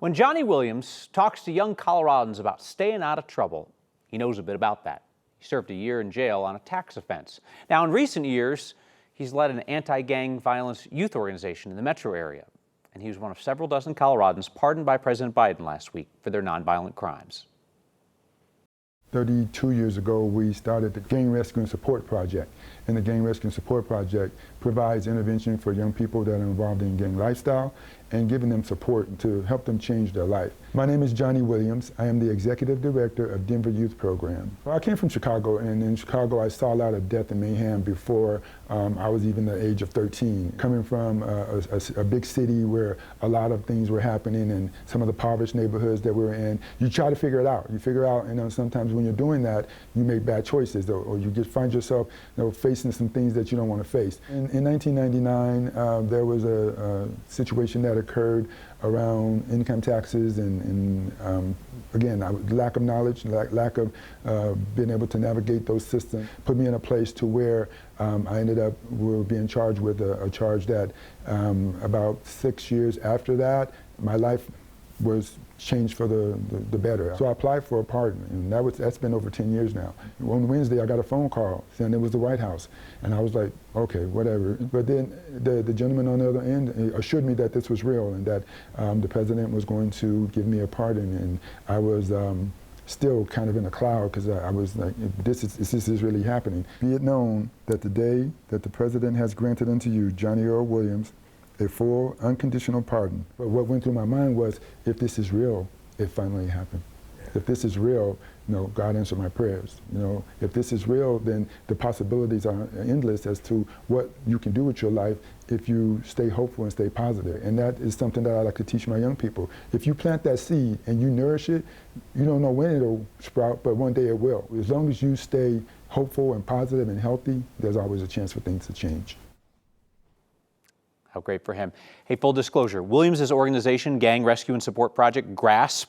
When Johnnie Williams talks to young Coloradans about staying out of trouble, he knows a bit about that. He served a year in jail on a tax offense. Now, in recent years, he's led an anti-gang violence youth organization in the metro area. And he was one of several dozen Coloradans pardoned by President Biden last week for their nonviolent crimes. 32 years ago, we started the Gang Rescue and Support Project. And the Gang Rescue and Support Project provides intervention for young people that are involved in gang lifestyle and giving them support to help them change their life. My name is Johnnie Williams. I am the Executive Director of Denver Youth Program. I came from Chicago, and in Chicago I saw a lot of death and mayhem before I was even the age of 13. Coming from a big city where a lot of things were happening and some of the impoverished neighborhoods that we were in, you try to figure it out. You figure out, sometimes when you're doing that, you make bad choices, or you just find yourself facing some things that you don't want to face. In 1999, there was a situation that occurred around income taxes and again, lack of knowledge, lack of being able to navigate those systems, put me in a place to where I ended up being charged with a charge that about 6 years after that, my life was changed for the better. So I applied for a pardon, and that's been over 10 years now. On Wednesday, I got a phone call saying it was the White House, and I was like, okay, whatever. But then the gentleman on the other end assured me that this was real and that the president was going to give me a pardon, and I was still kind of in a cloud because I was like, this is really happening. Be it known that the day that the president has granted unto you, Johnnie Earl Williams, a full, unconditional pardon. But what went through my mind was, if this is real, it finally happened. If this is real, God answered my prayers. If this is real, then the possibilities are endless as to what you can do with your life if you stay hopeful and stay positive. And that is something that I like to teach my young people. If you plant that seed and you nourish it, you don't know when it'll sprout, but one day it will. As long as you stay hopeful and positive and healthy, there's always a chance for things to change. How great for him. Hey, full disclosure, Williams' organization, Gang Rescue and Support Project, GRASP,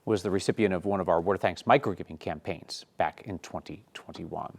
was the recipient of one of our Word of Thanks microgiving campaigns back in 2021.